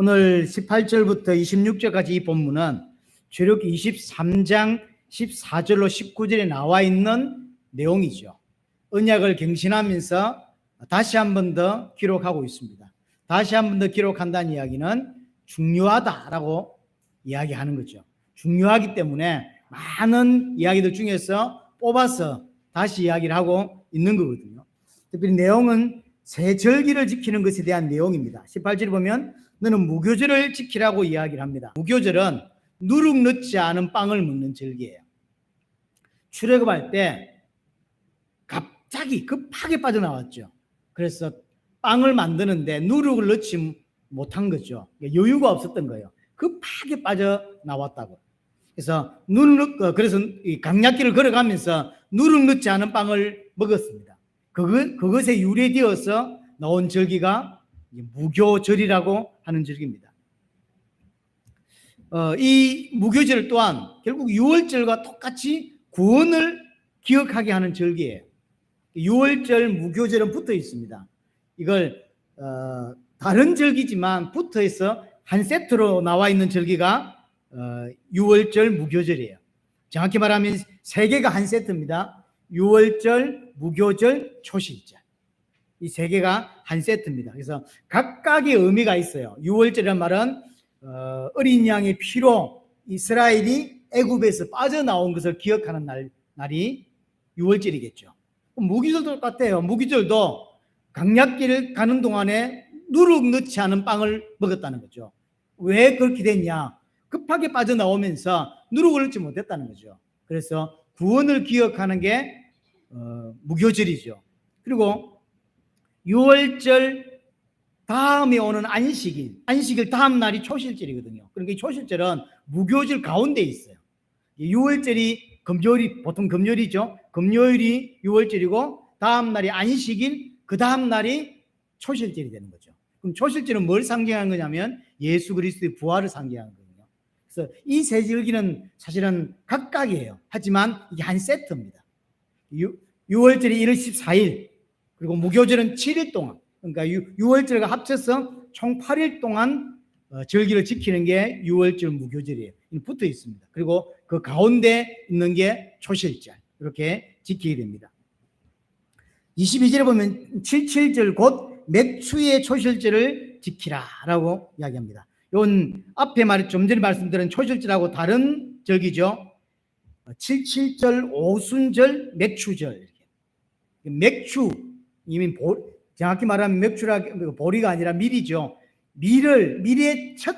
오늘 18절부터 26절까지 이 본문은 출애굽기 23장 14절로 19절에 나와 있는 내용이죠. 언약을 갱신하면서 다시 한 번 더 기록하고 있습니다. 다시 한 번 더 기록한다는 이야기는 중요하다라고 이야기하는 거죠. 중요하기 때문에 많은 이야기들 중에서 뽑아서 다시 이야기를 하고 있는 거거든요. 특별히 내용은 새 절기를 지키는 것에 대한 내용입니다. 18절에 보면 너는 무교절을 지키라고 이야기를 합니다. 무교절은 누룩 넣지 않은 빵을 먹는 절기예요. 출애굽할 때 갑자기 급하게 빠져나왔죠. 그래서 빵을 만드는데 누룩을 넣지 못한 거죠. 여유가 없었던 거예요. 급하게 빠져나왔다고. 그래서 그래서 이 강약길을 걸어가면서 누룩 넣지 않은 빵을 먹었습니다. 그것에 유래되어서 나온 절기가 무교절이라고 하는 절기입니다. 이 무교절 또한 결국 6월절과 똑같이 구원을 기억하게 하는 절기예요. 6월절 무교절은 붙어 있습니다. 이걸 다른 절기지만 붙어 있어 한 세트로 나와 있는 절기가 6월절 무교절이에요. 정확히 말하면 세 개가 한 세트입니다. 6월절, 무교절, 초실절. 이 세 개가 한 세트입니다. 그래서 각각의 의미가 있어요. 6월절이라는 말은 어린 양의 피로 이스라엘이 애굽에서 빠져나온 것을 기억하는 날이 6월절이겠죠. 무교절도 똑같아요. 무교절도 강약길을 가는 동안에 누룩 넣지 않은 빵을 먹었다는 거죠. 왜 그렇게 됐냐? 급하게 빠져나오면서 누룩을 넣지 못했다는 거죠. 그래서 구원을 기억하는 게 무교절이죠. 그리고 6월절 다음에 오는 안식일 다음 날이 초실절이거든요. 그러니까 이 초실절은 무교절 가운데 있어요. 6월절이 금요일이 보통 금요일이죠. 금요일이 6월절이고 다음 날이 안식일, 그 다음 날이 초실절이 되는 거죠. 그럼 초실절은 뭘 상징하는 거냐면 예수 그리스도의 부활을 상징하는 거거든요. 그래서 이 세 절기는 사실은 각각이에요. 하지만 이게 한 세트입니다. 6월절이 1월 14일, 그리고 무교절은 7일 동안, 그러니까 6월절과 합쳐서 총 8일 동안 절기를 지키는 게 6월절 무교절이에요. 붙어 있습니다. 그리고 그 가운데 있는 게 초실절, 이렇게 지키게 됩니다. 22절에 보면 77절 곧 맥추의 초실절을 지키라라고 이야기합니다. 이건 앞에 좀 전에 말씀드린 초실절하고 다른 절기죠. 77절, 오순절, 맥추절. 이렇게. 맥추, 이미 정확히 말하면 맥추라 보리가 아니라 밀이죠. 밀의 첫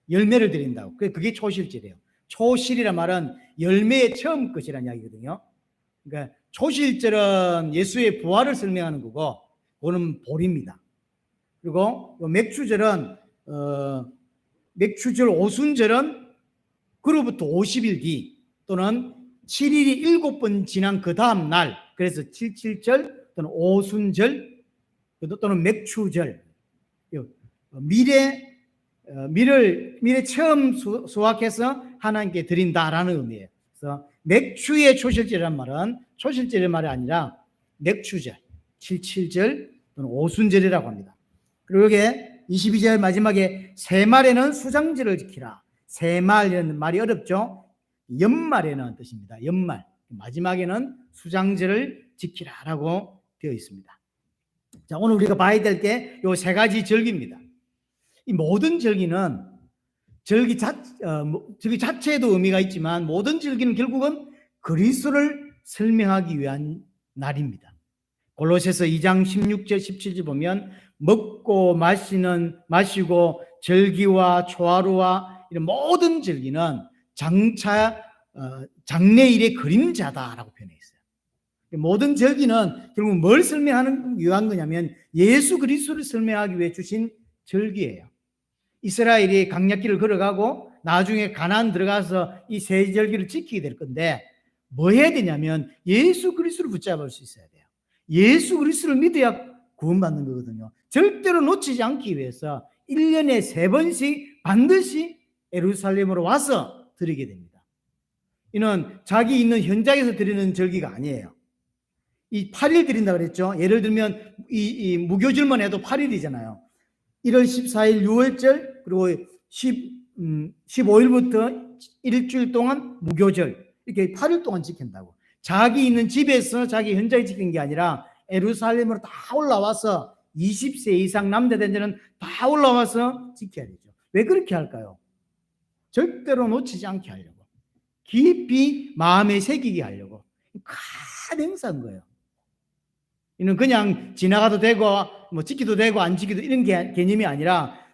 열매를 드린다고. 그게 초실절이에요. 초실이란 말은 열매의 처음 것이라는 이야기거든요. 그러니까 초실절은 예수의 부활을 설명하는 거고, 그거는 보리입니다. 그리고 맥추절은 맥추절, 오순절은 그로부터 50일 뒤 또는 7일이 7번 지난 그 다음 날, 그래서 77절 또는 오순절 또는 맥추절, 밀을 처음 수확해서 하나님께 드린다라는 의미예요. 그래서 맥추의 초실절이란 말은 초실절의 말이 아니라 맥추절, 77절 또는 오순절이라고 합니다. 그리고 여기에 22절 마지막에 새말에는 수장절을 지키라. 새말이라는 말이 어렵죠. 연말에는 뜻입니다. 연말. 마지막에는 수장절을 지키라라고 되어 있습니다. 자, 오늘 우리가 봐야 될 게 이 세 가지 절기입니다. 이 모든 절기는 절기 자체에도 의미가 있지만 모든 절기는 결국은 그리스도를 설명하기 위한 날입니다. 골로새서 2장 16절 17절 보면 먹고 마시고 절기와 초하루와 이런 모든 절기는 장차 장래일의 그림자다라고 표현해 있어요. 모든 절기는 결국 뭘 설명하는 위한 거냐면 예수 그리스도를 설명하기 위해 주신 절기예요. 이스라엘이 강약길을 걸어가고 나중에 가나안 들어가서 이 세 절기를 지키게 될 건데 뭐 해야 되냐면 예수 그리스도를 붙잡을 수 있어야 돼요. 예수 그리스도를 믿어야 구원받는 거거든요. 절대로 놓치지 않기 위해서 1년에 3번씩 반드시 예루살렘으로 와서 드리게 됩니다. 이는 자기 있는 현장에서 드리는 절기가 아니에요. 이 8일 드린다고 그랬죠. 예를 들면 이 무교절만 해도 8일이잖아요. 1월 14일 6월절, 그리고 15일부터 일주일 동안 무교절, 이렇게 8일 동안 지킨다고. 자기 있는 집에서 자기 현장에 지킨 게 아니라 예루살렘으로 다 올라와서 20세 이상 남자 된 자는 다 올라와서 지켜야 되죠. 왜 그렇게 할까요? 절대로 놓치지 않게 하려고. 깊이 마음에 새기게 하려고. 큰 행사인 거예요. 이는 그냥 지나가도 되고 뭐 지키도 되고 안 지키도 이런 개념이 아니라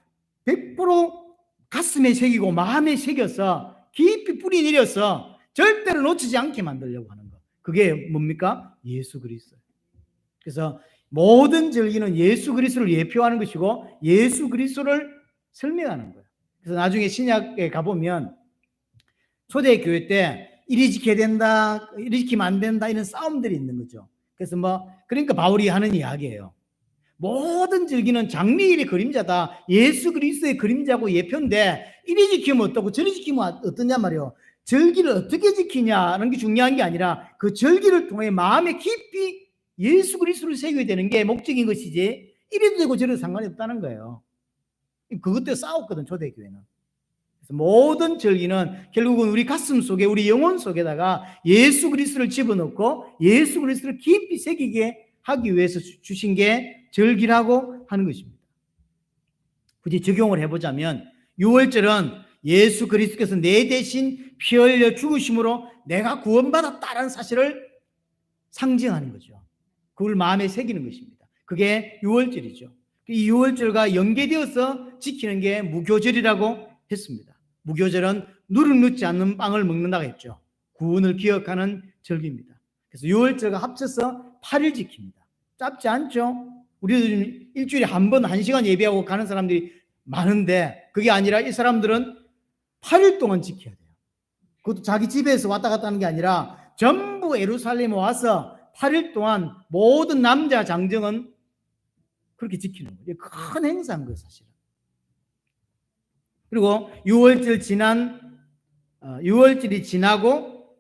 100% 가슴에 새기고 마음에 새겨서 깊이 뿌리 내려서 절대로 놓치지 않게 만들려고 하는 거. 그게 뭡니까? 예수 그리스도. 그래서 모든 절기는 예수 그리스도를 예표하는 것이고 예수 그리스도를 설명하는 거예요. 그래서 나중에 신약에 가보면 초대교회 때 이리 지켜야 된다, 이리 지키면 안 된다 이런 싸움들이 있는 거죠. 그래서 그러니까 바울이 하는 이야기예요. 모든 절기는 장래일의 그림자다. 예수 그리스도의 그림자고 예표인데 이리 지키면 어떻고 저리 지키면 어떠냐 말이에요. 절기를 어떻게 지키냐는 게 중요한 게 아니라 그 절기를 통해 마음에 깊이 예수 그리스도를 새겨야 되는 게 목적인 것이지 이래도 되고 저래도 상관이 없다는 거예요. 그것 때문에 싸웠거든 초대교회는. 그래서 모든 절기는 결국은 우리 가슴 속에 우리 영혼 속에다가 예수 그리스도를 집어넣고 예수 그리스도를 깊이 새기게 하기 위해서 주신 게 절기라고 하는 것입니다. 굳이 적용을 해보자면 유월절은 예수 그리스도께서 내 대신 피 흘려 죽으심으로 내가 구원받았다는 사실을 상징하는 거죠. 그걸 마음에 새기는 것입니다. 그게 유월절이죠. 이 유월절과 연계되어서 지키는 게 무교절이라고 했습니다. 무교절은 누룩 넣지 않는 빵을 먹는다고 했죠. 구원을 기억하는 절기입니다. 그래서 유월절과 합쳐서 8일 지킵니다. 짧지 않죠? 우리도 일주일에 한 번 1시간 예배하고 가는 사람들이 많은데 그게 아니라 이 사람들은 8일 동안 지켜야 돼요. 그것도 자기 집에서 왔다 갔다 하는 게 아니라 전부 예루살렘에 와서 8일 동안 모든 남자 장정은 그렇게 지키는 거예요. 큰 행사인 거예요, 사실은. 그리고 6월절이 지나고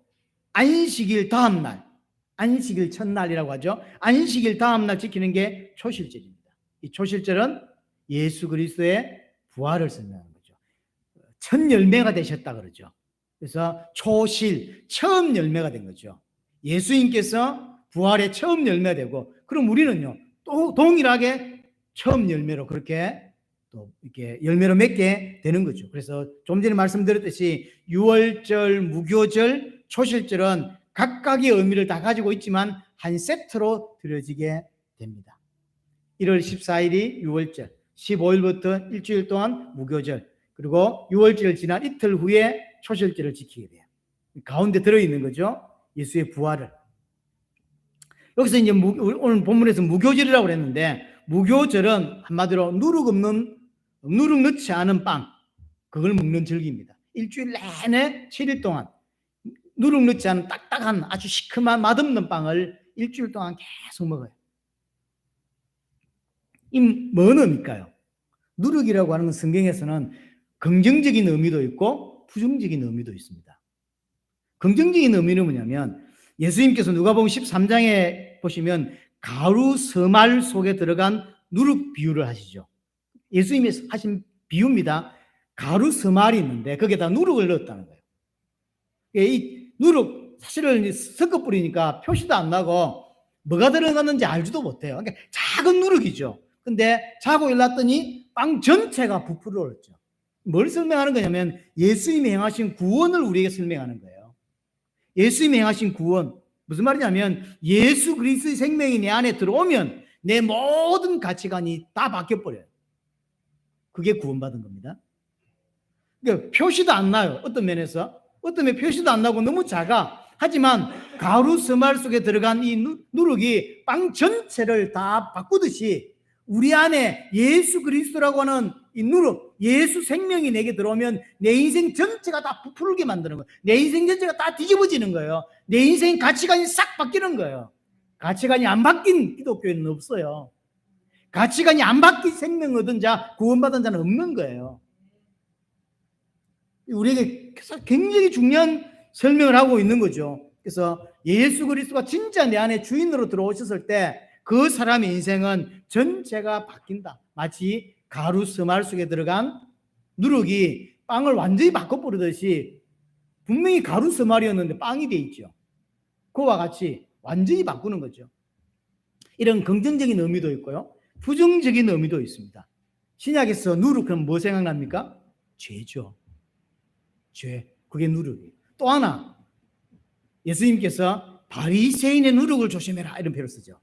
안식일 다음 날, 안식일 첫날이라고 하죠. 안식일 다음 날 지키는 게 초실절입니다. 이 초실절은 예수 그리스도의 부활을 설명하는 거죠. 첫 열매가 되셨다 그러죠. 그래서 초실, 처음 열매가 된 거죠. 예수님께서 부활의 처음 열매가 되고, 그럼 우리는요, 또 동일하게 처음 열매로 그렇게 또 이렇게 열매로 맺게 되는 거죠. 그래서 좀 전에 말씀드렸듯이 유월절, 무교절, 초실절은 각각의 의미를 다 가지고 있지만 한 세트로 드려지게 됩니다. 1월 14일이 유월절, 15일부터 일주일 동안 무교절, 그리고 유월절을 지난 이틀 후에 초실절을 지키게 돼요. 가운데 들어있는 거죠. 예수의 부활을. 여기서 이제 오늘 본문에서 무교절이라고 그랬는데, 무교절은 한마디로 누룩 넣지 않은 빵, 그걸 먹는 절기입니다. 일주일 내내 7일 동안 누룩 넣지 않은 딱딱한 아주 시큼한 맛없는 빵을 일주일 동안 계속 먹어요. 이 뭔 의미일까요? 누룩이라고 하는 건 성경에서는 긍정적인 의미도 있고 부정적인 의미도 있습니다. 긍정적인 의미는 뭐냐면 예수님께서 누가복음 13장에 보시면 가루 서말 속에 들어간 누룩 비유를 하시죠. 예수님이 하신 비유입니다. 가루 서말이 있는데 거기에다 누룩을 넣었다는 거예요. 이 누룩 사실은 섞어 뿌리니까 표시도 안 나고 뭐가 들어갔는지 알지도 못해요. 그러니까 작은 누룩이죠. 근데 자고 일어났더니 빵 전체가 부풀어 오르죠. 뭘 설명하는 거냐면 예수님이 행하신 구원을 우리에게 설명하는 거예요. 예수님이 행하신 구원, 무슨 말이냐면 예수 그리스도의 생명이 내 안에 들어오면 내 모든 가치관이 다 바뀌어버려요. 그게 구원받은 겁니다. 그러니까 표시도 안 나요. 어떤 면에서. 어떤 면 표시도 안 나고 너무 작아. 하지만 가루 서말 속에 들어간 이 누룩이 빵 전체를 다 바꾸듯이 우리 안에 예수 그리스도라고 하는 이 누룩, 예수 생명이 내게 들어오면 내 인생 전체가 다 부풀게 만드는 거예요. 내 인생 전체가 다 뒤집어지는 거예요. 내 인생 가치관이 싹 바뀌는 거예요. 가치관이 안 바뀐 기독교에는 없어요. 가치관이 안 바뀐 생명 얻은 자, 구원받은 자는 없는 거예요. 우리에게 굉장히 중요한 설명을 하고 있는 거죠. 그래서 예수 그리스도가 진짜 내 안에 주인으로 들어오셨을 때 그 사람의 인생은 전체가 바뀐다. 마치 가루 서말 속에 들어간 누룩이 빵을 완전히 바꿔버리듯이 분명히 가루 스마리였는데 빵이 돼 있죠. 그와 같이 완전히 바꾸는 거죠. 이런 긍정적인 의미도 있고요, 부정적인 의미도 있습니다. 신약에서 누룩 그럼 뭐 생각납니까? 죄죠. 죄. 그게 누룩이에요. 또 하나, 예수님께서 바리새인의 누룩을 조심해라 이런 표현을 쓰죠.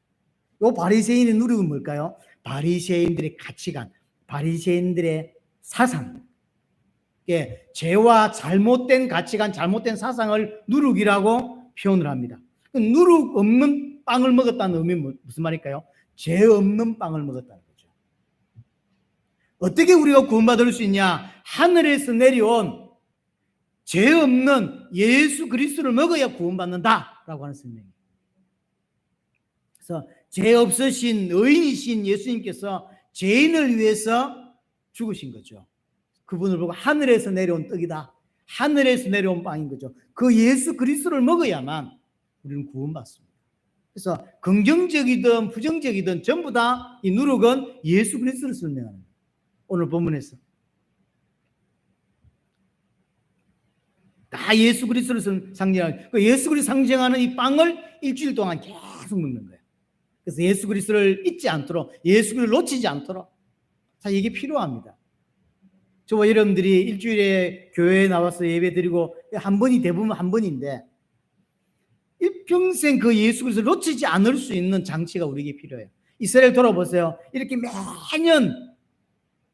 이 바리새인의 누룩은 뭘까요? 바리새인들의 가치관, 바리새인들의 사상, 죄와 잘못된 가치관, 잘못된 사상을 누룩이라고 표현을 합니다. 누룩 없는 빵을 먹었다는 의미는 무슨 말일까요? 죄 없는 빵을 먹었다는 거죠. 어떻게 우리가 구원받을 수 있냐? 하늘에서 내려온 죄 없는 예수 그리스도를 먹어야 구원받는다라고 하는 설명이에요. 그래서 죄 없으신 의인이신 예수님께서 죄인을 위해서 죽으신 거죠. 그분을 보고 하늘에서 내려온 떡이다, 하늘에서 내려온 빵인 거죠. 그 예수 그리스도를 먹어야만 우리는 구원받습니다. 그래서 긍정적이든 부정적이든 전부 다 이 누룩은 예수 그리스도를 설명하는 거예요. 오늘 본문에서 다 예수 그리스도를 상징하는, 그 예수 그리스도 상징하는 이 빵을 일주일 동안 계속 먹는 거예요. 그래서 예수 그리스도를 잊지 않도록, 예수 그리스도를 놓치지 않도록, 자, 이게 필요합니다. 저와 여러분들이 일주일에 교회에 나와서 예배 드리고 한 번이 대부분 한 번인데, 일평생 그 예수 그리스도를 놓치지 않을 수 있는 장치가 우리에게 필요해요. 이스라엘 돌아보세요. 이렇게 매년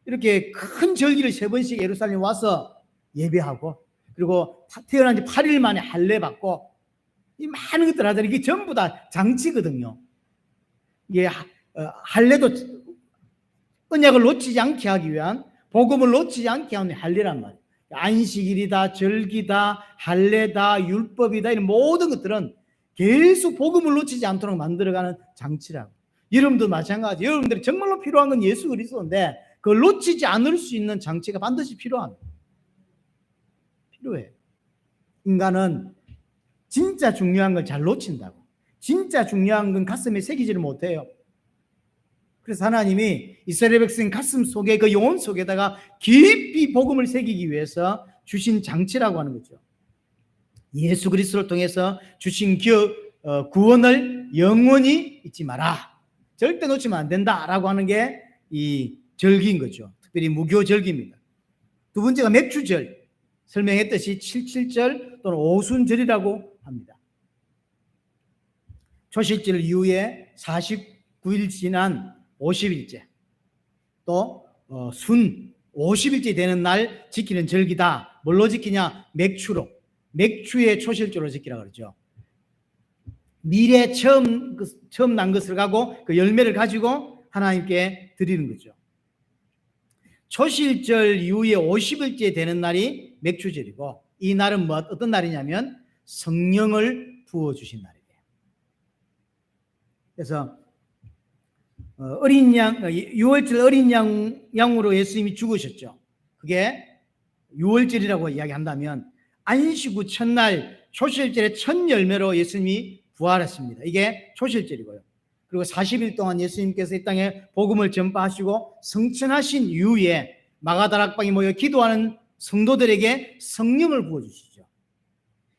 이렇게 큰 절기를 3번씩 예루살렘 와서 예배하고, 그리고 태어난 지 8일 만에 할례 받고, 이 많은 것들 하잖아요. 이게 전부 다 장치거든요. 이게 할례도 언약을 놓치지 않게 하기 위한, 복음을 놓치지 않게 하는 할례란 말이에요. 안식일이다, 절기다, 할례다, 율법이다, 이런 모든 것들은 계속 복음을 놓치지 않도록 만들어가는 장치라고. 여러분도 마찬가지. 여러분들이 정말로 필요한 건 예수 그리스도인데 그걸 놓치지 않을 수 있는 장치가 반드시 필요합니다. 필요해요. 인간은 진짜 중요한 걸 잘 놓친다고. 진짜 중요한 건 가슴에 새기지를 못해요. 그래서 하나님이 이스라엘 백성 가슴 속에, 그 영혼 속에다가 깊이 복음을 새기기 위해서 주신 장치라고 하는 거죠. 예수 그리스도를 통해서 주신 구원을 영원히 잊지 마라, 절대 놓치면 안 된다라고 하는 게 이 절기인 거죠. 특별히 무교절기입니다. 두 번째가 맥주절, 설명했듯이 77절 또는 오순절이라고 합니다. 초실절 이후에 49일 지난 50일째, 또 순 50일째 되는 날 지키는 절기다. 뭘로 지키냐? 맥주로. 맥주의 초실절로 지키라고 그러죠. 밀에 처음 난 것을 가고 그 열매를 가지고 하나님께 드리는 거죠. 초실절 이후에 50일째 되는 날이 맥주절이고, 이 날은 어떤 날이냐면 성령을 부어주신 날이에요. 그래서 어린 양, 6월절 어린 양으로 예수님이 죽으셨죠. 그게 6월절이라고 이야기한다면 안식 후 첫날 초실절의 첫 열매로 예수님이 부활했습니다. 이게 초실절이고요. 그리고 40일 동안 예수님께서 이 땅에 복음을 전파하시고 성천하신 이후에 마가다락방에 모여 기도하는 성도들에게 성령을 부어주시죠.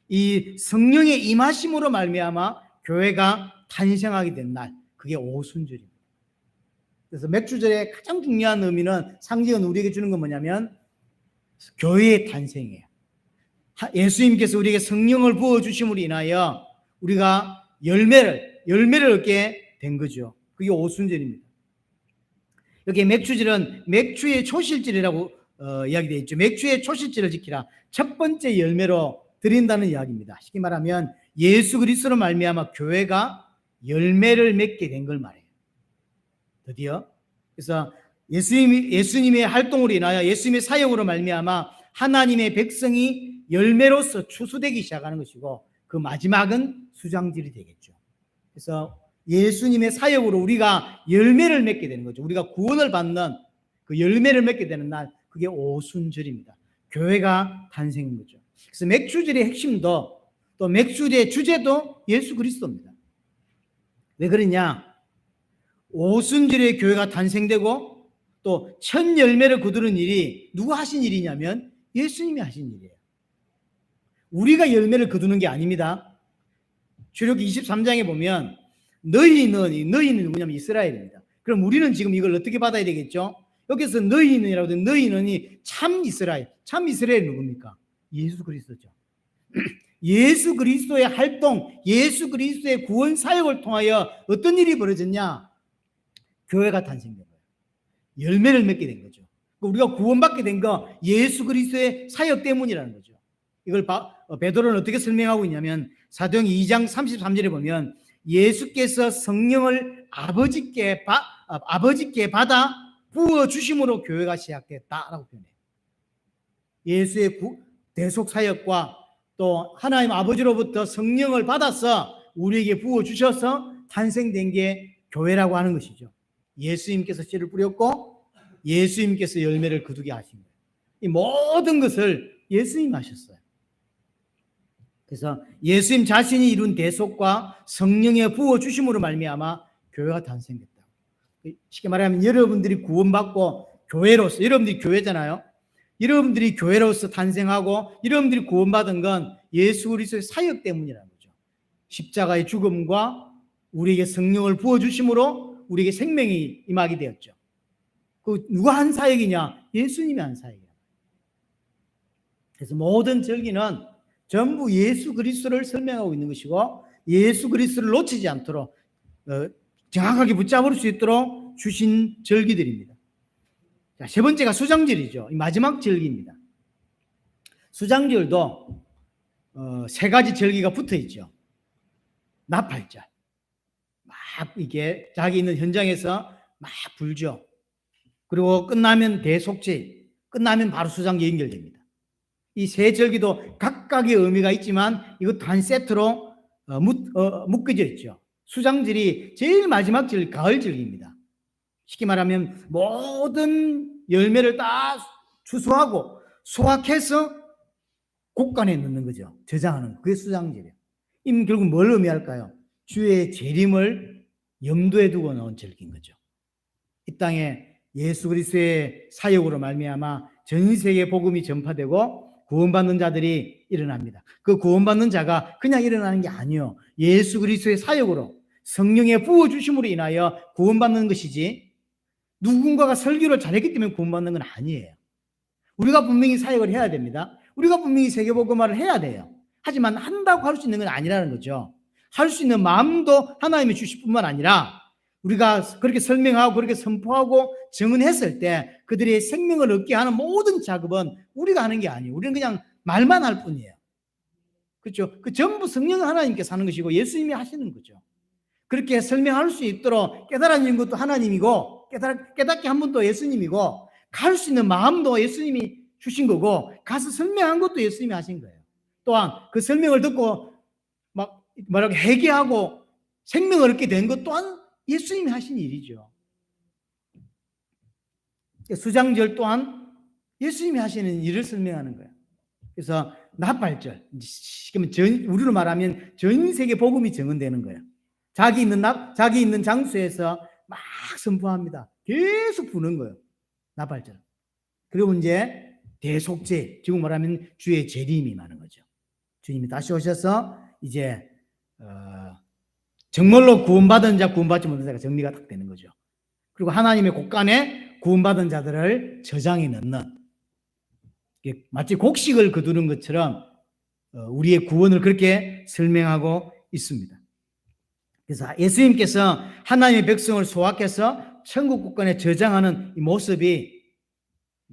이 성령의 임하심으로 말미암아 교회가 탄생하게 된 날, 그게 오순절입니다. 그래서 맥주절의 가장 중요한 의미는, 상징은 우리에게 주는 건 뭐냐면 교회의 탄생이에요. 예수님께서 우리에게 성령을 부어주심으로 인하여 우리가 열매를 얻게 된 거죠. 그게 오순절입니다. 여기 맥주절은 맥주의 초실절이라고 이야기되어 있죠. 맥주의 초실절을 지키라. 첫 번째 열매로 드린다는 이야기입니다. 쉽게 말하면 예수 그리스도로 말미암아 교회가 열매를 맺게 된 걸 말해요. 드디어. 그래서 예수님의 활동으로 인하여, 예수님의 사역으로 말미암아 하나님의 백성이 열매로서 추수되기 시작하는 것이고, 그 마지막은 수장질이 되겠죠. 그래서 예수님의 사역으로 우리가 열매를 맺게 되는 거죠. 우리가 구원을 받는 그 열매를 맺게 되는 날, 그게 오순절입니다. 교회가 탄생인 거죠. 그래서 맥주절의 핵심도, 또 맥주절의 주제도 예수 그리스도입니다. 왜 그러냐? 오순절에 교회가 탄생되고 또 첫 열매를 거두는 일이 누가 하신 일이냐면 예수님이 하신 일이에요. 우리가 열매를 거두는 게 아닙니다. 출애굽기 23장에 보면 너희는 누구냐면 이스라엘입니다. 그럼 우리는 지금 이걸 어떻게 받아야 되겠죠? 여기서 너희는이라고 하면 너희는이 참 이스라엘. 참 이스라엘이 누굽니까? 예수 그리스도죠. 예수 그리스도의 활동, 예수 그리스도의 구원 사역을 통하여 어떤 일이 벌어졌냐? 교회가 탄생된 거예요. 열매를 맺게 된 거죠. 우리가 구원받게 된 거 예수 그리스도의 사역 때문이라는 거죠. 이걸 베드로는 어떻게 설명하고 있냐면 사도행 2장 33절에 보면 예수께서 성령을 아버지께 받아 부어 주심으로 교회가 시작됐다라고 표현해요. 예수의 대속 사역과 또 하나님 아버지로부터 성령을 받아서 우리에게 부어 주셔서 탄생된 게 교회라고 하는 것이죠. 예수님께서 씨를 뿌렸고 예수님께서 열매를 거두게 하신 거예요. 이 모든 것을 예수님이 하셨어요. 그래서 예수님 자신이 이룬 대속과 성령의 부어 주심으로 말미암아 교회가 탄생됐다. 쉽게 말하면 여러분들이 구원받고 교회로서, 여러분들이 교회잖아요. 여러분들이 교회로서 탄생하고 여러분들이 구원받은 건 예수 그리스도의 사역 때문이라는 거죠. 십자가의 죽음과 우리에게 성령을 부어 주심으로 우리에게 생명이 임하게 되었죠. 그 누가 한 사역이냐? 예수님이 한 사역이에요. 그래서 모든 절기는 전부 예수 그리스도를 설명하고 있는 것이고 예수 그리스도를 놓치지 않도록 정확하게 붙잡을 수 있도록 주신 절기들입니다. 자, 세 번째가 수장절이죠. 마지막 절기입니다. 수장절도 세 가지 절기가 붙어 있죠. 나팔절. 막 이게 자기 있는 현장에서 막 불죠. 그리고 끝나면 대속절, 끝나면 바로 수장절 연결됩니다. 이 세 절기도 각각의 의미가 있지만 이것도 한 세트로 묶여져 있죠. 수장절이 제일 마지막 절, 가을절기입니다. 쉽게 말하면 모든 열매를 다 추수하고 수확해서 곡간에 넣는 거죠. 저장하는 그게 수장절이에요. 이 결국 뭘 의미할까요? 주의 재림을 염두에 두고 나온 절기인 거죠. 이 땅에 예수 그리스도의 사역으로 말미암아 전 세계 복음이 전파되고 구원받는 자들이 일어납니다. 그 구원받는 자가 그냥 일어나는 게 아니에요. 예수 그리스도의 사역으로 성령의 부어주심으로 인하여 구원받는 것이지 누군가가 설교를 잘했기 때문에 구원받는 건 아니에요. 우리가 분명히 사역을 해야 됩니다. 우리가 분명히 세계복음화를 해야 돼요. 하지만 한다고 할 수 있는 건 아니라는 거죠. 할 수 있는 마음도 하나님이 주실 뿐만 아니라 우리가 그렇게 설명하고 그렇게 선포하고 증언했을 때 그들의 생명을 얻게 하는 모든 작업은 우리가 하는 게 아니에요. 우리는 그냥 말만 할 뿐이에요. 그렇죠? 그 전부 성령 하나님께서 하는 것이고 예수님이 하시는 거죠. 그렇게 설명할 수 있도록 깨달아지는 것도 하나님이고 깨닫게 한 분도 예수님이고 갈 수 있는 마음도 예수님이 주신 거고 가서 설명한 것도 예수님이 하신 거예요. 또한 그 설명을 듣고 막 뭐라고 회개하고 생명을 얻게 된 것 또한 예수님이 하신 일이죠. 수장절 또한 예수님이 하시는 일을 설명하는 거예요. 그래서 나팔절, 우리로 말하면 전 세계 복음이 증언되는 거예요. 자기 있는 장소에서 막 선포합니다. 계속 부는 거예요. 나팔절. 그리고 이제 대속제, 지금 말하면 주의 재림이 많은 거죠. 주님이 다시 오셔서 이제 정말로 구원받은 자, 구원받지 못한 자가 정리가 딱 되는 거죠. 그리고 하나님의 곳간에 구원받은 자들을 저장해 넣는, 마치 곡식을 거두는 것처럼 우리의 구원을 그렇게 설명하고 있습니다. 그래서 예수님께서 하나님의 백성을 소확해서 천국 곳간에 저장하는 이 모습이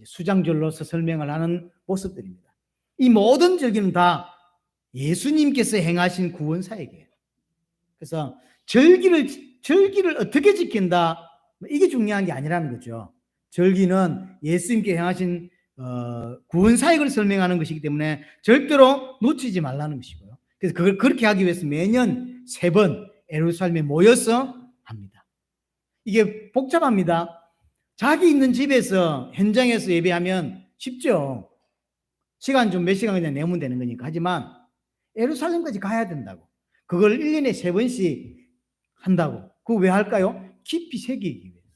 수장절로서 설명을 하는 모습들입니다. 이 모든 절기는 다 예수님께서 행하신 구원 사역이에요. 그래서 절기를 어떻게 지킨다, 이게 중요한 게 아니라는 거죠. 절기는 예수님께 행하신 구원 사역을 설명하는 것이기 때문에 절대로 놓치지 말라는 것이고요. 그래서 그걸 그렇게 하기 위해서 매년 3번 예루살렘에 모여서 합니다. 이게 복잡합니다. 자기 있는 집에서 현장에서 예배하면 쉽죠. 시간 좀 몇 시간 그냥 내면 되는 거니까. 하지만 예루살렘까지 가야 된다고. 그걸 1년에 3번씩 한다고. 그거 왜 할까요? 깊이 새기기 위해서.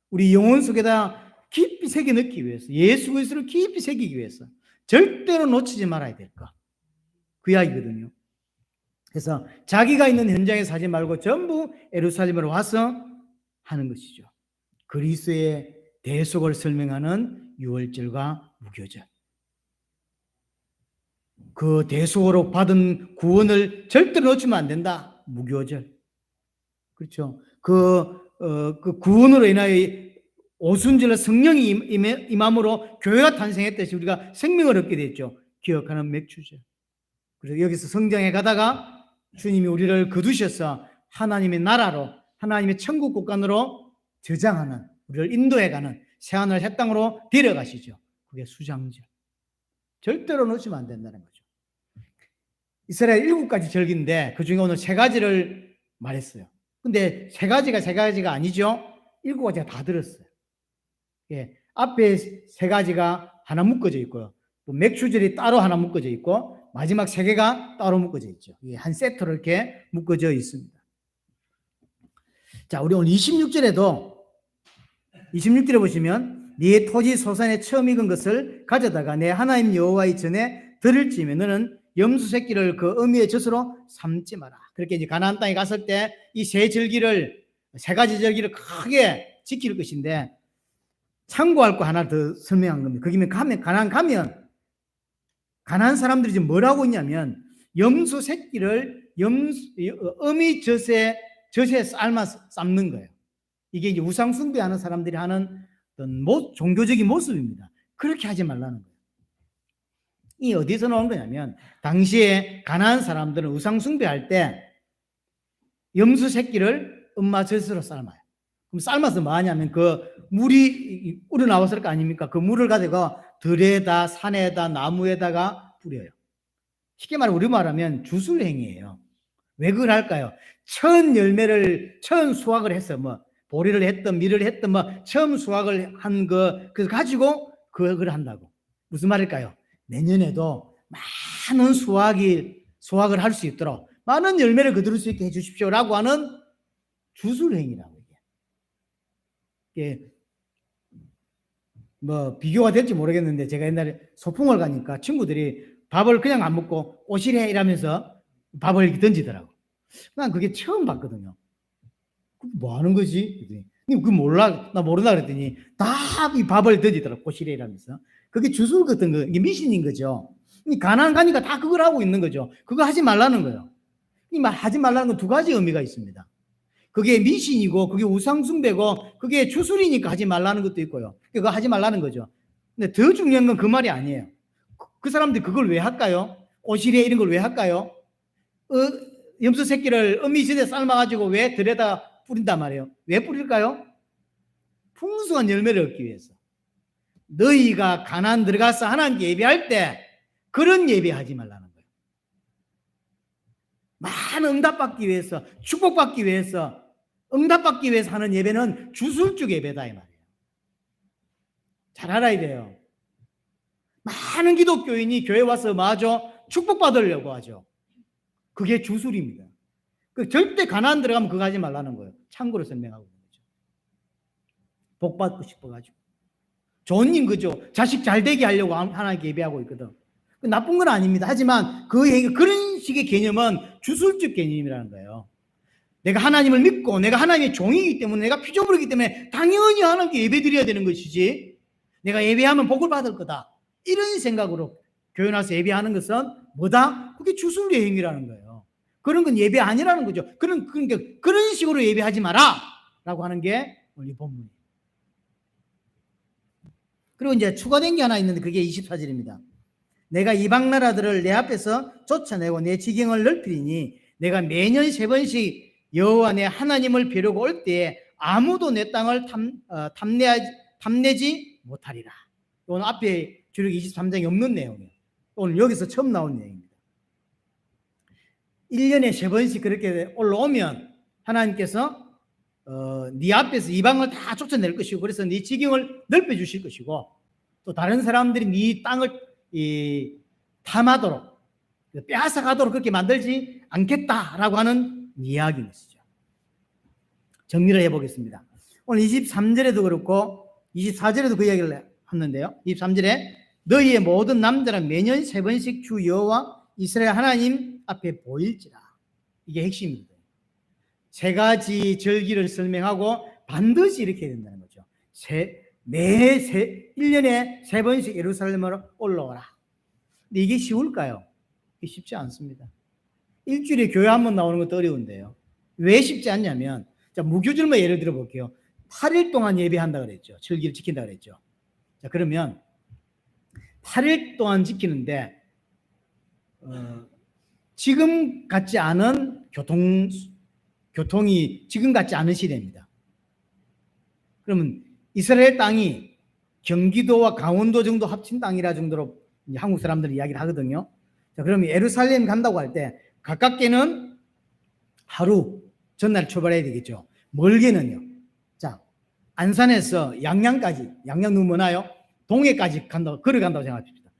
우리 영혼 속에다 깊이 새겨 넣기 위해서, 예수 그리스도를 깊이 새기기 위해서 절대로 놓치지 말아야 될 것. 그 이야기거든요. 그래서 자기가 있는 현장에 사지 말고 전부 예루살렘으로 와서 하는 것이죠. 그리스도의 대속을 설명하는 유월절과 무교절. 그 대속으로 받은 구원을 절대로 놓치면 안 된다. 무교절. 그렇죠. 그 구원으로 인하여 오순절에 성령이 임함으로 교회가 탄생했듯이 우리가 생명을 얻게 됐죠. 기억하는 맥주절. 그래서 여기서 성경에 가다가 주님이 우리를 거두셔서 하나님의 나라로, 하나님의 천국 국간으로 저장하는, 우리를 인도해가는 새하늘 새 땅으로 데려가시죠. 그게 수장절. 절대로 놓치면 안 된다는 거죠. 이스라엘 7가지 절기인데 그중에 오늘 3가지를 말했어요. 근데 3가지가 아니죠. 7가지가 다 들었어요. 예, 앞에 3가지가 하나 묶어져 있고요. 또 맥주절이 따로 하나 묶어져 있고 마지막 3개가 따로 묶어져 있죠. 한 세트로 이렇게 묶어져 있습니다. 자, 우리 오늘 26절에 보시면 네 토지 소산에 처음 익은 것을 가져다가 내 하나님 여호와의 전에 드릴지면 너는 염소 새끼를 그 어미의 젖으로 삼지 마라. 그렇게 이제 가나안 땅에 갔을 때 이 3가지 절기를 크게 지킬 것인데 참고할 거 하나 더 설명한 겁니다. 거기면 가나안 가면 가나안 사람들이 지금 뭘 하고 있냐면 염소 새끼를 어미 젖에 삶는 거예요. 이게 이제 우상 숭배하는 사람들이 하는 어떤 종교적인 모습입니다. 그렇게 하지 말라는 거예요. 이 어디서 나온 거냐면 당시에 가나안 사람들은 우상 숭배할 때 염소 새끼를 엄마 젖으로 삶아요. 그럼 삶아서 뭐 하냐면 그 물이 우러나왔을 거 아닙니까? 그 물을 가지고 들에다 산에다 나무에다가 뿌려요. 쉽게 말하면 우리말하면 주술행위예요. 왜 그걸 할까요? 처음 수확을 해서 뭐 보리를 했든 밀을 했든 뭐 처음 수확을 한 그걸 가지고 그걸 한다고. 무슨 말일까요? 내년에도 많은 수확을 할 수 있도록 많은 열매를 거두를 수 있게 해주십시오라고 하는 주술행위라고. 이게 뭐 비교가 될지 모르겠는데 제가 옛날에 소풍을 가니까 친구들이 밥을 그냥 안 먹고 오시래 이러면서 밥을 이렇게 던지더라고. 난 그게 처음 봤거든요. 뭐 하는 거지? 그 몰라, 나 모르나 그랬더니 다 이 밥을 던지더라고. 오시래 이러면서. 그게 주술 같은 거, 이게 미신인 거죠. 가나안 가니까 다 그걸 하고 있는 거죠. 그거 하지 말라는 거예요. 하지 말라는 건 2가지 의미가 있습니다. 그게 미신이고 그게 우상숭배고 그게 주술이니까 하지 말라는 것도 있고요. 그거 하지 말라는 거죠. 근데 더 중요한 건 그 말이 아니에요. 그 사람들이 그걸 왜 할까요? 오시래 이런 걸 왜 할까요? 염소 새끼를 어미젖에 삶아가지고 왜 들에다 뿌린단 말이에요. 왜 뿌릴까요? 풍성한 열매를 얻기 위해서. 너희가 가나안 들어가서 하나님께 예배할 때 그런 예배하지 말라는 거예요. 많은 응답받기 위해서, 축복받기 위해서, 응답받기 위해서 하는 예배는 주술적 예배다 이 말이에요. 잘 알아야 돼요. 많은 기독교인이 교회 와서 마저 축복받으려고 하죠. 그게 주술입니다. 절대 가나안 들어가면 그거 하지 말라는 거예요. 참고로 설명하고 있는 거죠. 복 받고 싶어가지고. 좋은 일 그죠. 자식 잘 되게 하려고 하나님께 예배하고 있거든. 나쁜 건 아닙니다. 하지만 그런 식의 개념은 주술적 개념이라는 거예요. 내가 하나님을 믿고 내가 하나님의 종이기 때문에 내가 피조물이기 때문에 당연히 하나님께 예배드려야 되는 것이지 내가 예배하면 복을 받을 거다. 이런 생각으로 교회 나와서 예배하는 것은 뭐다? 그게 주술의 행위라는 거예요. 그런 건 예배 아니라는 거죠. 그러니까 그런 식으로 예배하지 마라 라고 하는 게 오늘 본문이에요. 그리고 이제 추가된 게 하나 있는데 그게 24절입니다. 내가 이방 나라들을 내 앞에서 쫓아내고 내 지경을 넓히리니 내가 매년 3번씩 여호와 내 하나님을 뵈려고 올 때에 아무도 내 땅을 탐내지 못하리라. 오늘 앞에 주력 23장에 없는 내용이에요. 오늘 여기서 처음 나온 내용입니다. 1년에 3번씩 그렇게 올라오면 하나님께서 네 앞에서 이방을 다 쫓아낼 것이고 그래서 네 지경을 넓혀 주실 것이고 또 다른 사람들이 네 땅을 탐하도록 빼앗아가도록 그렇게 만들지 않겠다라고 하는 이야기인 것이죠. 정리를 해보겠습니다. 오늘 23절에도 그렇고 24절에도 그 이야기를 했는데요. 23절에 너희의 모든 남자는 매년 3번씩 주 여호와 이스라엘 하나님 앞에 보일지라. 이게 핵심입니다. 3가지 절기를 설명하고 반드시 이렇게 해야 된다는 거죠. 1년에 3번씩 예루살렘으로 올라오라. 근데 이게 쉬울까요? 이게 쉽지 않습니다. 일주일에 교회 한 번 나오는 것도 어려운데요. 왜 쉽지 않냐면, 자, 무교절만 예를 들어 볼게요. 8일 동안 예배한다 그랬죠. 절기를 지킨다 그랬죠. 자, 그러면 8일 동안 지키는데 지금 같지 않은 교통이 지금 같지 않은 시대입니다. 그러면 이스라엘 땅이 경기도와 강원도 정도 합친 땅이라 정도로 한국 사람들은 이야기를 하거든요. 자, 그러면 예루살렘 간다고 할 때 가깝게는 하루 전날 출발해야 되겠죠. 멀게는요. 자, 안산에서 양양까지, 양양 너무 머나요? 동해까지 간다고, 걸어간다고 생각합시다.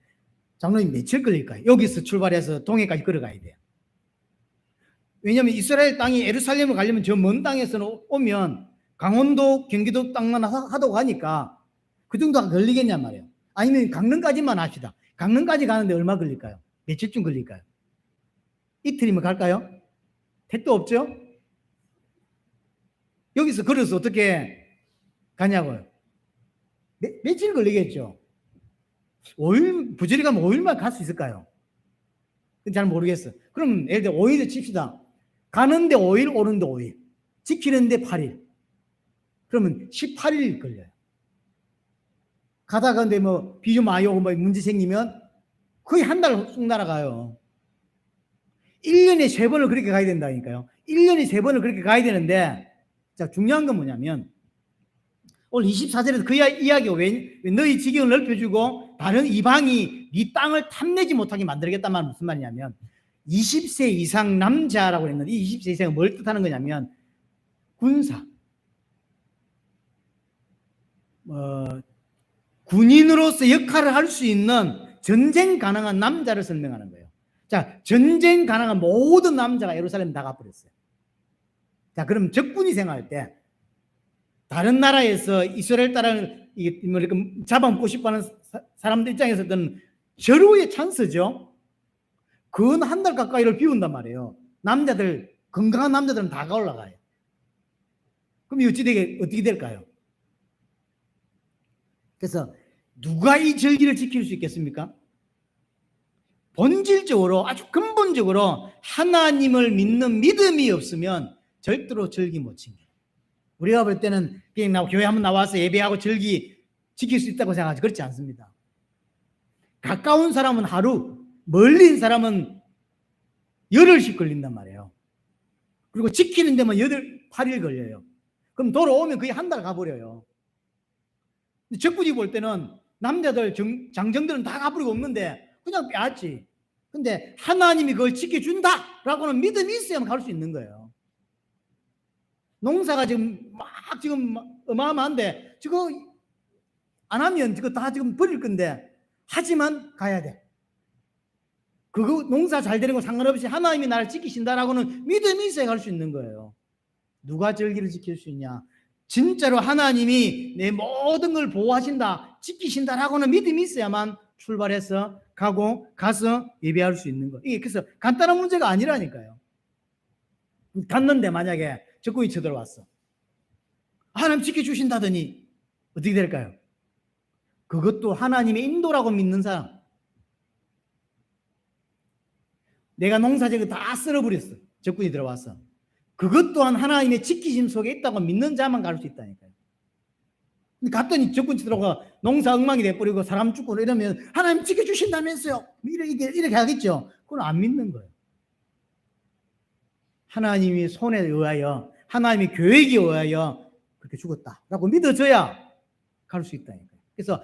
장로님 며칠 걸릴까요? 여기서 출발해서 동해까지 걸어가야 돼요. 왜냐하면 이스라엘 땅이 예루살렘을 가려면 저 먼 땅에서 오면 강원도, 경기도 땅만 하다고 하니까 그 정도가 걸리겠냔 말이에요. 아니면 강릉까지만 합시다. 강릉까지 가는데 얼마 걸릴까요? 며칠쯤 걸릴까요? 이틀이면 갈까요? 택도 없죠? 여기서 걸어서 어떻게 가냐고요? 며칠 걸리겠죠? 5일, 부지리 가면 5일만 갈 수 있을까요? 잘 모르겠어요. 그럼 예를 들어 5일을 칩시다. 가는데 5일, 오는데 5일. 지키는데 8일. 그러면 18일 걸려요. 가다가 근데 뭐 비 좀 많이 오고 뭐 문제 생기면 거의 한 달 쑥 날아가요. 1년에 3번을 그렇게 가야 된다니까요. 1년에 3번을 그렇게 가야 되는데, 자, 중요한 건 뭐냐면, 오늘 24절에서 그 이야기가 왜 너희 지경을 넓혀주고 다른 이방이 네 땅을 탐내지 못하게 만들겠다는 말은 무슨 말이냐면, 20세 이상 남자라고 했는데, 이 20세 이상은 뭘 뜻하는 거냐면 군사, 군인으로서 역할을 할 수 있는 전쟁 가능한 남자를 설명하는 거예요. 자, 전쟁 가능한 모든 남자가 예루살렘 다 가버렸어요. 자, 그럼 적군이 생각할 때 다른 나라에서 이스라엘 땅을 잡아먹고 싶어하는 사람들 입장에서는 절호의 찬스죠. 근 한 달 가까이를 비운단 말이에요. 남자들, 건강한 남자들은 다 올라가요. 그럼 어떻게 될까요? 그래서 누가 이 절기를 지킬 수 있겠습니까? 본질적으로, 아주 근본적으로 하나님을 믿는 믿음이 없으면 절대로 절기 못 지켜요. 우리가 볼 때는 그냥 교회 한번 나와서 예배하고 절기 지킬 수 있다고 생각하지, 그렇지 않습니다. 가까운 사람은 하루, 멀린 사람은 열흘씩 걸린단 말이에요. 그리고 지키는 데만 8일 걸려요. 그럼 돌아오면 거의 한 달 가버려요. 적군이 볼 때는 남자들, 장정들은 다 가버리고 없는데 그냥 빼앗지. 근데 하나님이 그걸 지켜준다라고는 믿음이 있어야만 갈 수 있는 거예요. 농사가 지금 어마어마한데 저거 안 하면 저거 다 지금 버릴 건데 하지만 가야 돼. 그거 농사 잘 되는 거 상관없이 하나님이 나를 지키신다라고는 믿음이 있어야 갈 수 있는 거예요. 누가 절기를 지킬 수 있냐? 진짜로 하나님이 내 모든 걸 보호하신다, 지키신다라고는 믿음이 있어야만 출발해서 가서 예배할 수 있는 거예요. 이게 그래서 간단한 문제가 아니라니까요. 갔는데 만약에 적군이 쳐들어왔어. 하나님 지켜주신다더니 어떻게 될까요? 그것도 하나님의 인도라고 믿는 사람. 내가 농사지은 거 다 쓸어버렸어. 적군이 들어왔어. 그것 또한 하나님의 지키심 속에 있다고 믿는 자만 갈 수 있다니까요. 갔더니 적군이 들어가 농사 엉망이 돼버리고 사람 죽고 이러면 하나님 지켜주신다면서요. 이렇게 하겠죠. 그건 안 믿는 거예요. 하나님이 손에 의하여, 하나님의 계획에 의하여 그렇게 죽었다라고 믿어져야 갈 수 있다니까요. 그래서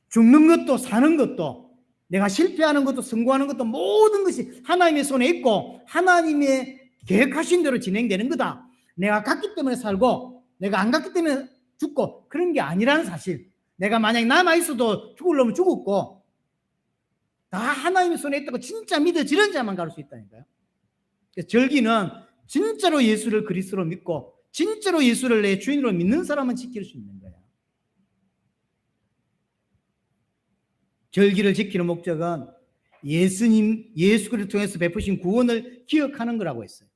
죽는 것도 사는 것도, 내가 실패하는 것도 성공하는 것도 모든 것이 하나님의 손에 있고 하나님의 계획하신 대로 진행되는 거다. 내가 갔기 때문에 살고 내가 안 갔기 때문에 죽고 그런 게 아니라는 사실. 내가 만약에 남아있어도 죽으려면 죽었고 다 하나님의 손에 있다고 진짜 믿어지는 자만 갈 수 있다니까요. 그래서 절기는 진짜로 예수를 그리스도로 믿고 진짜로 예수를 내 주인으로 믿는 사람은 지킬 수 있는 거예요. 절기를 지키는 목적은 예수 그리스도를 통해서 베푸신 구원을 기억하는 거라고 했어요.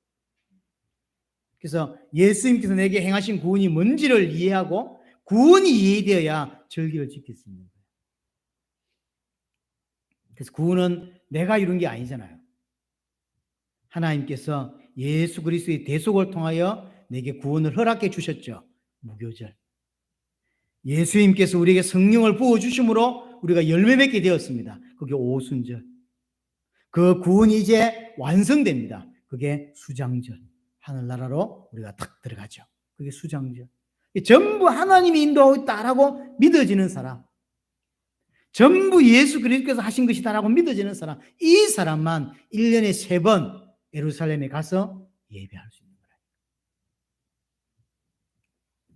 그래서 예수님께서 내게 행하신 구원이 뭔지를 이해하고 구원이 이해되어야 절기를 지킬 수 있는 거예요. 그래서 구원은 내가 이룬 게 아니잖아요. 하나님께서 예수 그리스도의 대속을 통하여 내게 구원을 허락해 주셨죠. 무교절. 예수님께서 우리에게 성령을 부어주심으로 우리가 열매 맺게 되었습니다. 그게 오순절. 그 구원이 이제 완성됩니다. 그게 수장절. 하늘나라로 우리가 탁 들어가죠. 그게 수장절. 전부 하나님이 인도하고 있다라고 믿어지는 사람, 전부 예수 그리스도께서 하신 것이다라고 믿어지는 사람, 이 사람만 1년에 3번 예루살렘에 가서 예배할 수 있는 거예요.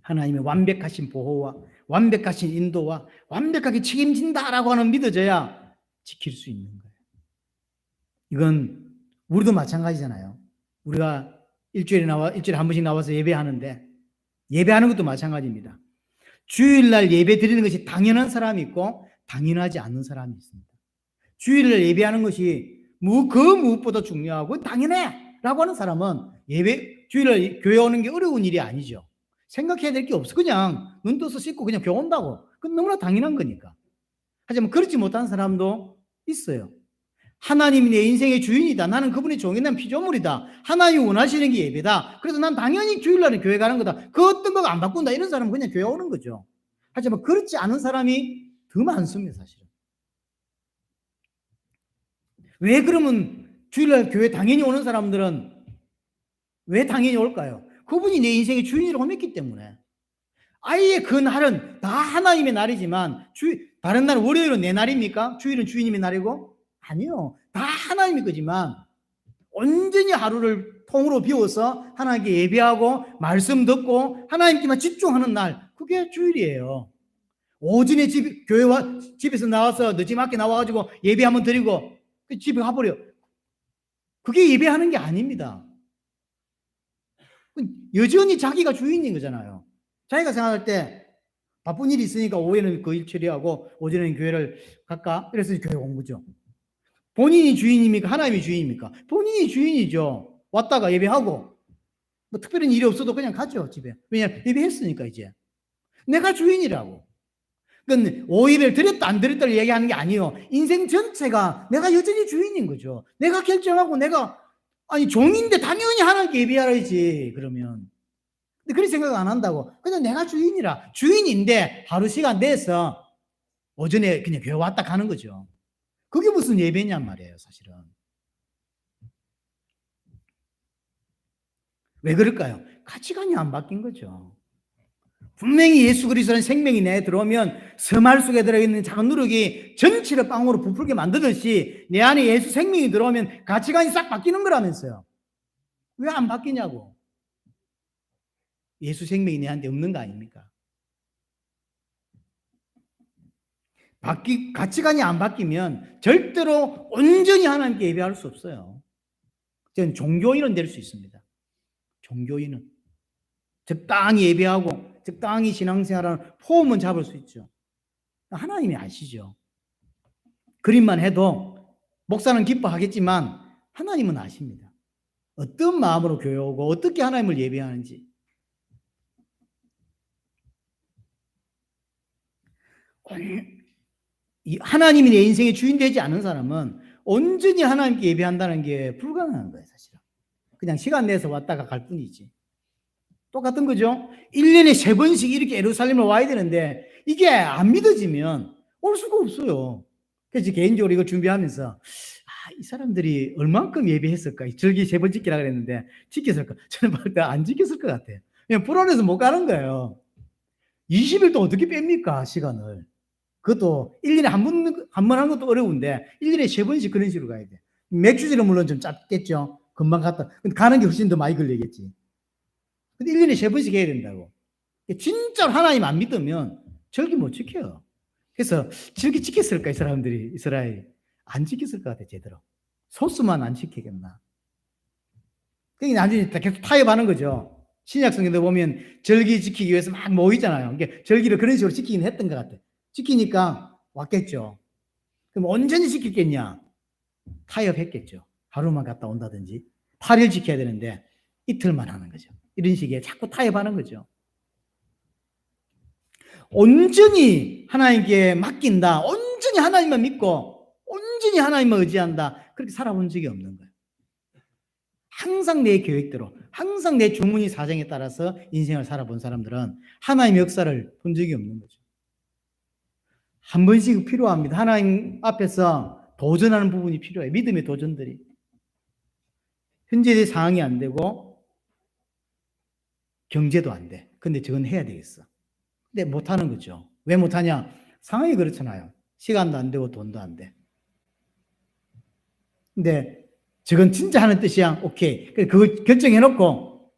하나님의 완벽하신 보호와 완벽하신 인도와 완벽하게 책임진다라고 하는 믿어져야 지킬 수 있는 거예요. 이건 우리도 마찬가지잖아요. 우리가 일주일에 한 번씩 나와서 예배하는데, 예배하는 것도 마찬가지입니다. 주일날 예배 드리는 것이 당연한 사람이 있고 당연하지 않는 사람이 있습니다. 주일날 예배하는 것이 그 무엇보다 중요하고 당연해 라고 하는 사람은 주일날 교회 오는 게 어려운 일이 아니죠. 생각해야 될 게 없어. 그냥 눈 떠서 씻고 그냥 교회 온다고. 그건 너무나 당연한 거니까. 하지만 그렇지 못한 사람도 있어요. 하나님이 내 인생의 주인이다. 나는 그분의 종이난 피조물이다. 하나님이 원하시는 게 예배다. 그래서 난 당연히 주일날에 교회 가는 거다. 그 어떤 거가 안 바꾼다. 이런 사람은 그냥 교회 오는 거죠. 하지만 그렇지 않은 사람이 더 많습니다. 사실은. 왜 그러면 주일날 교회 당연히 오는 사람들은 왜 당연히 올까요? 그분이 내 인생의 주인이라고 믿기 때문에. 아예 그 날은 다 하나님의 날이지만 다른 날은 월요일은 내 날입니까? 주일은 주인님의 날이고? 아니요. 다 하나님의 거지만 온전히 하루를 통으로 비워서 하나님께 예배하고 말씀 듣고 하나님께만 집중하는 날, 그게 주일이에요. 오전에 집에서 나와서 늦지막히 나와가지고 예배 한번 드리고 집에 가버려. 그게 예배하는 게 아닙니다. 여전히 자기가 주인인 거잖아요. 자기가 생각할 때 바쁜 일이 있으니까 오후에는 그 일 처리하고 오전에는 교회를 갈까? 그래서 교회 온 거죠. 본인이 주인입니까? 하나님이 주인입니까? 본인이 주인이죠. 왔다가 예배하고 뭐 특별한 일이 없어도 그냥 가죠, 집에. 왜냐하면 예배했으니까 이제. 내가 주인이라고. 그건 오예배를 드렸다 안 드렸다를 얘기하는 게 아니에요. 인생 전체가 내가 여전히 주인인 거죠. 내가 결정하고 아니 종인데 당연히 하나님께 예배하라지 그러면. 근데 그런 생각 안 한다고. 그냥 내가 주인인데 하루 시간 내서 오전에 그냥 교회 왔다 가는 거죠. 그게 무슨 예배냔 말이에요, 사실은. 왜 그럴까요? 가치관이 안 바뀐 거죠. 분명히 예수 그리스도는 생명이 내에 들어오면 섬알 속에 들어있는 작은 누룩이 전체를 빵으로 부풀게 만드듯이 내 안에 예수 생명이 들어오면 가치관이 싹 바뀌는 거라면서요. 왜 안 바뀌냐고. 예수 생명이 내한테 없는 거 아닙니까? 가치관이 안 바뀌면 절대로 온전히 하나님께 예배할 수 없어요. 저는 종교인은 될 수 있습니다. 종교인은 적당히 예배하고 적당히 신앙생활하는 폼은 잡을 수 있죠. 하나님이 아시죠. 그림만 해도 목사는 기뻐하겠지만 하나님은 아십니다. 어떤 마음으로 교회 오고 어떻게 하나님을 예배하는지. 하나님이 내 인생의 주인 되지 않은 사람은 온전히 하나님께 예배한다는 게 불가능한 거예요, 사실은. 그냥 시간 내서 왔다가 갈 뿐이지. 똑같은 거죠. 1년에 3번씩 이렇게 예루살렘을 와야 되는데 이게 안 믿어지면 올 수가 없어요. 그래서 개인적으로 이거 준비하면서 이 사람들이 얼만큼 예배했을까? 절기 3번 지키라 그랬는데 지켰을까? 저는 볼 때 안 지켰을 것 같아요. 그냥 불안해서 못 가는 거예요. 20일도 어떻게 뺍니까, 시간을? 그것도 1년에 한 번 한 것도 어려운데 1년에 3번씩 그런 식으로 가야 돼. 맥주질은 물론 좀 짧겠죠. 금방 갔다. 근데 가는 게 훨씬 더 많이 걸리겠지. 근데 1년에 3번씩 해야 된다고. 진짜로 하나님 안 믿으면 절기 못 지켜요. 그래서 절기 지켰을까, 이 사람들이, 이스라엘. 안 지켰을 것 같아, 제대로. 소수만 안 지키겠나. 그러니까 나중에 계속 타협하는 거죠. 신약 성경도 보면 절기 지키기 위해서 막 모이잖아요. 그러니까 절기를 그런 식으로 지키긴 했던 것 같아. 지키니까 왔겠죠. 그럼 온전히 지켰겠냐? 타협했겠죠. 하루만 갔다 온다든지 8일 지켜야 되는데 이틀만 하는 거죠. 이런 식의 자꾸 타협하는 거죠. 온전히 하나님께 맡긴다. 온전히 하나님만 믿고 온전히 하나님만 의지한다. 그렇게 살아본 적이 없는 거예요. 항상 내 계획대로, 항상 내 주머니 사정에 따라서 인생을 살아본 사람들은 하나님의 역사를 본 적이 없는 거죠. 한 번씩 필요합니다. 하나님 앞에서 도전하는 부분이 필요해요. 믿음의 도전들이. 현재의 상황이 안 되고 경제도 안 돼. 근데 저건 해야 되겠어. 근데 못하는 거죠. 왜 못하냐? 상황이 그렇잖아요. 시간도 안 되고 돈도 안 돼. 근데 저건 진짜 하는 뜻이야. 오케이. 그거 결정해놓고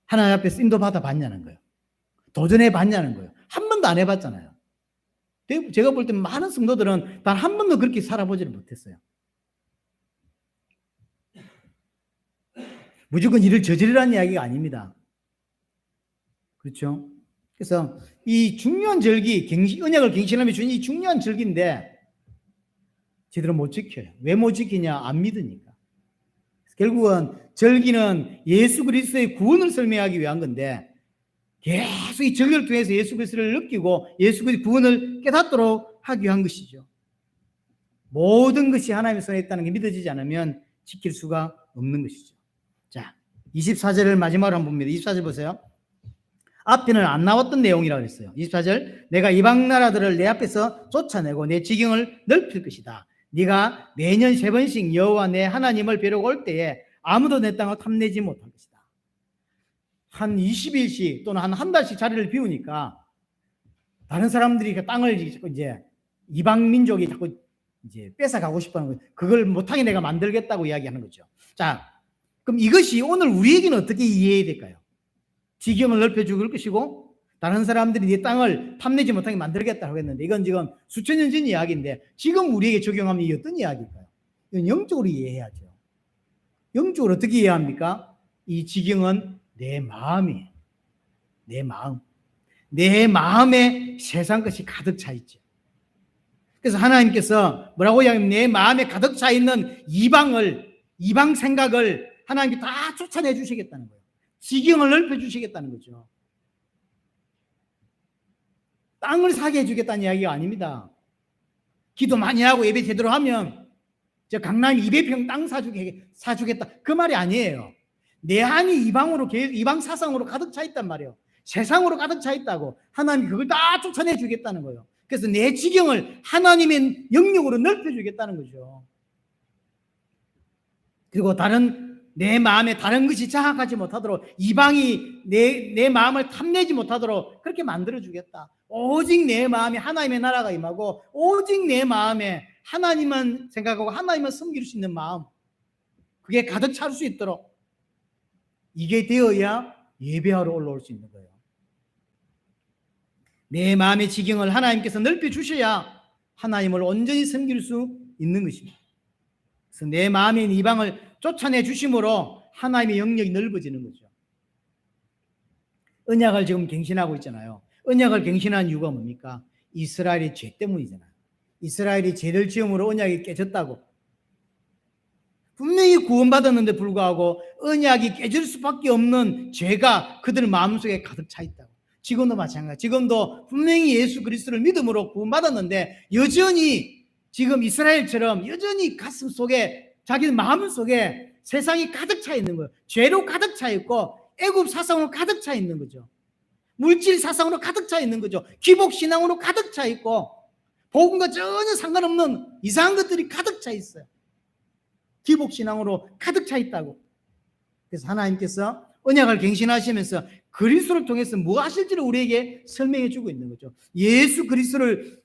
하나님 앞에서 인도받아 봤냐는 거예요. 도전해 봤냐는 거예요. 한 번도 안 해봤잖아요. 제가 볼 때 많은 성도들은 단 한 번도 그렇게 살아보지를 못했어요. 무조건 일을 저지르라는 이야기가 아닙니다. 그렇죠? 그래서 이 중요한 절기, 언약을 갱신하며 주는 이 중요한 절기인데 제대로 못 지켜요. 왜 못 지키냐? 안 믿으니까. 결국은 절기는 예수 그리스도의 구원을 설명하기 위한 건데 계속 이 절기를 통해서 예수 그리스도를 느끼고 예수 그리스도의 구원을 깨닫도록 하기 위한 것이죠. 모든 것이 하나님의 손에 있다는 게 믿어지지 않으면 지킬 수가 없는 것이죠. 자, 24절을 마지막으로 한번 봅니다. 24절 보세요. 앞에는 안 나왔던 내용이라고 했어요. 24절, 내가 이방 나라들을 내 앞에서 쫓아내고 내 지경을 넓힐 것이다. 네가 매년 3번씩 여호와 내 하나님을 뵈려고 올 때에 아무도 내 땅을 탐내지 못할 것이다. 한 20일씩 또는 한 달씩 자리를 비우니까 다른 사람들이 그 땅을 이제 이방 민족이 자꾸 이제 뺏어가고 싶어하는 거예요. 그걸 못하게 내가 만들겠다고 이야기하는 거죠. 자, 그럼 이것이 오늘 우리에게는 어떻게 이해해야 될까요? 지경을 넓혀줄 것이고 다른 사람들이 네 땅을 탐내지 못하게 만들겠다고 했는데 이건 지금 수천 년 전 이야기인데 지금 우리에게 적용하면 이게 어떤 이야기일까요? 이건 영적으로 이해해야죠. 영적으로 어떻게 이해합니까? 이 지경은 내 마음이에요. 내 마음. 내 마음에 세상 것이 가득 차 있죠. 그래서 하나님께서 뭐라고 이야기하면 내 마음에 가득 차 있는 이방 생각을 하나님께 다 쫓아내 주시겠다는 거예요. 지경을 넓혀 주시겠다는 거죠. 땅을 사게 해주겠다는 이야기가 아닙니다. 기도 많이 하고 예배 제대로 하면 저 강남 200평 땅 사주겠다. 그 말이 아니에요. 내 안이 이방 사상으로 가득 차 있단 말이에요. 세상으로 가득 차 있다고. 하나님이 그걸 다 쫓아내 주겠다는 거예요. 그래서 내 지경을 하나님의 영역으로 넓혀 주겠다는 거죠. 그리고 내 마음에 다른 것이 장악하지 못하도록 이방이 내 마음을 탐내지 못하도록 그렇게 만들어 주겠다. 오직 내 마음에 하나님의 나라가 임하고 오직 내 마음에 하나님만 생각하고 하나님만 섬길 수 있는 마음, 그게 가득 찰 수 있도록 이게 되어야 예배하러 올라올 수 있는 거예요. 내 마음의 지경을 하나님께서 넓혀 주셔야 하나님을 온전히 섬길 수 있는 것입니다. 그래서 내 마음에 있는 이방을 쫓아내 주심으로 하나님의 영역이 넓어지는 거죠. 언약을 지금 갱신하고 있잖아요. 언약을 갱신한 이유가 뭡니까? 이스라엘의 죄 때문이잖아요. 이스라엘이 죄를 지음으로 언약이 깨졌다고. 분명히 구원받았는데 불구하고 언약이 깨질 수밖에 없는 죄가 그들 마음속에 가득 차 있다고. 지금도 마찬가지. 지금도 분명히 예수 그리스도를 믿음으로 구원받았는데 여전히 지금 이스라엘처럼 여전히 가슴 속에 자기 마음 속에 세상이 가득 차 있는 거예요. 죄로 가득 차 있고 애굽 사상으로 가득 차 있는 거죠. 물질 사상으로 가득 차 있는 거죠. 기복 신앙으로 가득 차 있고 복음과 전혀 상관없는 이상한 것들이 가득 차 있어요. 기복 신앙으로 가득 차 있다고. 그래서 하나님께서 언약을 갱신하시면서 그리스도를 통해서 뭐 하실지를 우리에게 설명해 주고 있는 거죠. 예수 그리스도를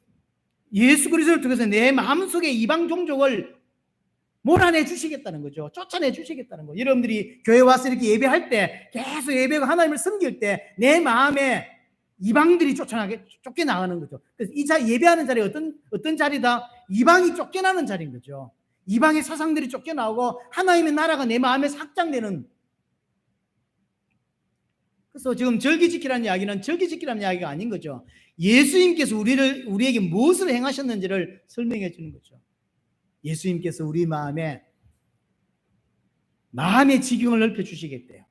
통해서 내 마음속에 이방 종족을 몰아내 주시겠다는 거죠. 쫓아내 주시겠다는 거예요. 여러분들이 교회 와서 이렇게 예배할 때 계속 예배하고 하나님을 섬길 때 내 마음에 이방들이 쫓겨나가는 거죠. 그래서 이 예배하는 자리가 어떤 자리다? 이방이 쫓겨나는 자리인 거죠. 이방의 사상들이 쫓겨나오고 하나님의 나라가 내 마음에서 확장되는. 그래서 지금 절기 지키라는 이야기는 절기 지키라는 이야기가 아닌 거죠. 예수님께서 우리에게 무엇을 행하셨는지를 설명해 주는 거죠. 예수님께서 우리 마음의 지경을 넓혀 주시겠대요.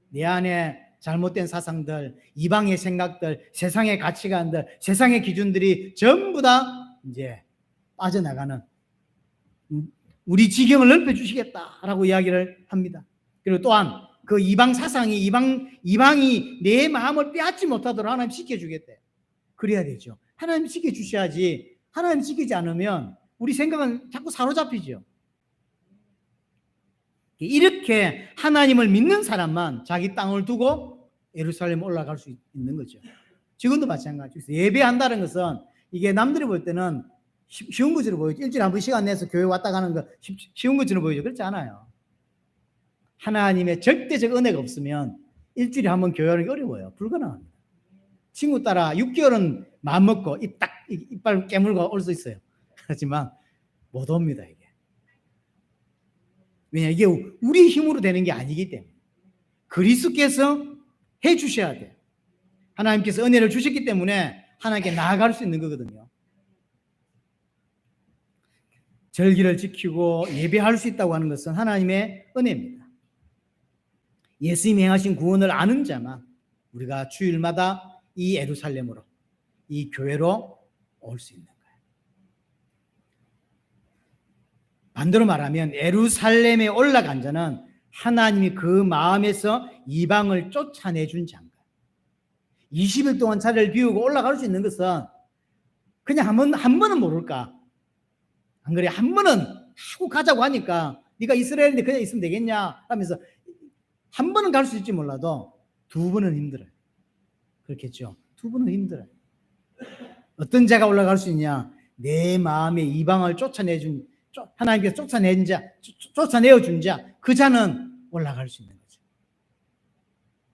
내 안에 잘못된 사상들, 이방의 생각들, 세상의 가치관들, 세상의 기준들이 전부 다 이제 빠져나가는 우리 지경을 넓혀 주시겠다라고 이야기를 합니다. 그리고 또한 그 이방 사상이 이방이 내 마음을 빼앗지 못하도록 하나님 지켜주겠대요. 그래야 되죠. 하나님 지켜주셔야지. 하나님 지키지 않으면 우리 생각은 자꾸 사로잡히죠. 이렇게 하나님을 믿는 사람만 자기 땅을 두고 예루살렘 올라갈 수 있는 거죠. 지금도 마찬가지죠. 예배한다는 것은 이게 남들이 볼 때는 쉬운 것으로 보이죠. 일주일에 한 번 시간 내서 교회 왔다 가는 거 쉬운 것으로 보이죠. 그렇지 않아요. 하나님의 절대적 은혜가 없으면 일주일에 한 번 교회 오는 게 어려워요. 불가능합니다. 친구 따라 6개월은 마음먹고 이빨 깨물고 올 수 있어요. 하지만 못 옵니다, 이게. 왜냐, 이게 우리 힘으로 되는 게 아니기 때문에. 그리스도께서 해 주셔야 돼요. 하나님께서 은혜를 주셨기 때문에 하나님께 나아갈 수 있는 거거든요. 절기를 지키고 예배할 수 있다고 하는 것은 하나님의 은혜입니다. 예수님이 행하신 구원을 아는 자만 우리가 주일마다 이 예루살렘으로, 이 교회로 올 수 있는 거예요. 반대로 말하면 예루살렘에 올라간 자는 하나님이 그 마음에서 이방을 쫓아내준 자인 거예요. 20일 동안 자리를 비우고 올라갈 수 있는 것은 그냥 한 번은 모를까? 안 그래? 한 번은 하고 가자고 하니까 네가 이스라엘인데 그냥 있으면 되겠냐 하면서 한 번은 갈 수 있을지 몰라도 두 번은 힘들어요. 그렇겠죠? 두 번은 힘들어요. 어떤 자가 올라갈 수 있냐? 내 마음에 이방을 하나님께서 쫓아내어준 자, 그 자는 올라갈 수 있는 거죠.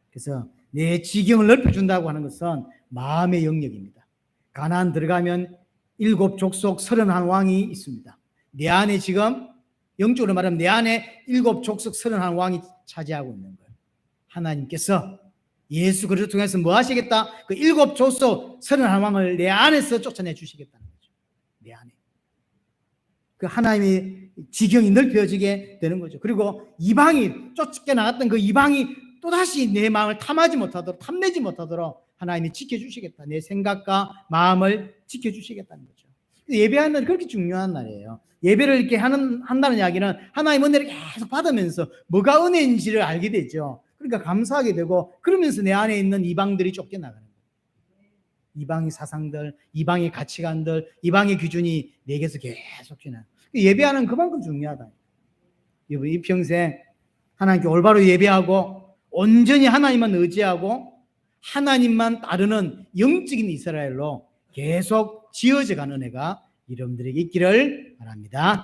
그래서 내 지경을 넓혀준다고 하는 것은 마음의 영역입니다. 가나안 들어가면 7 족속 31왕이 있습니다. 내 안에 지금 영적으로 말하면 내 안에 7 족속 31왕이 차지하고 있는 거예요. 하나님께서 예수 그리스도 통해서 뭐 하시겠다? 그 7 족속 31왕을 내 안에서 쫓아내 주시겠다는 거죠. 내 안에. 그 하나님의 지경이 넓혀지게 되는 거죠. 그리고 이방이 쫓겨나갔던 그 이방이 또다시 내 마음을 탐내지 못하도록 하나님이 지켜주시겠다. 내 생각과 마음을 지켜주시겠다는 거죠. 예배하는 날이 그렇게 중요한 날이에요. 예배를 이렇게 한다는 이야기는 하나님 은혜를 계속 받으면서 뭐가 은혜인지를 알게 되죠. 그러니까 감사하게 되고 그러면서 내 안에 있는 이방들이 쫓겨나가는 거예요. 이방의 사상들, 이방의 가치관들, 이방의 기준이 내게서 계속 지나요. 예배하는 그만큼 중요하다. 이 평생 하나님께 올바로 예배하고 온전히 하나님만 의지하고 하나님만 따르는 영적인 이스라엘로 계속 지어져 가는 은혜가 여러분들에게 있기를 바랍니다.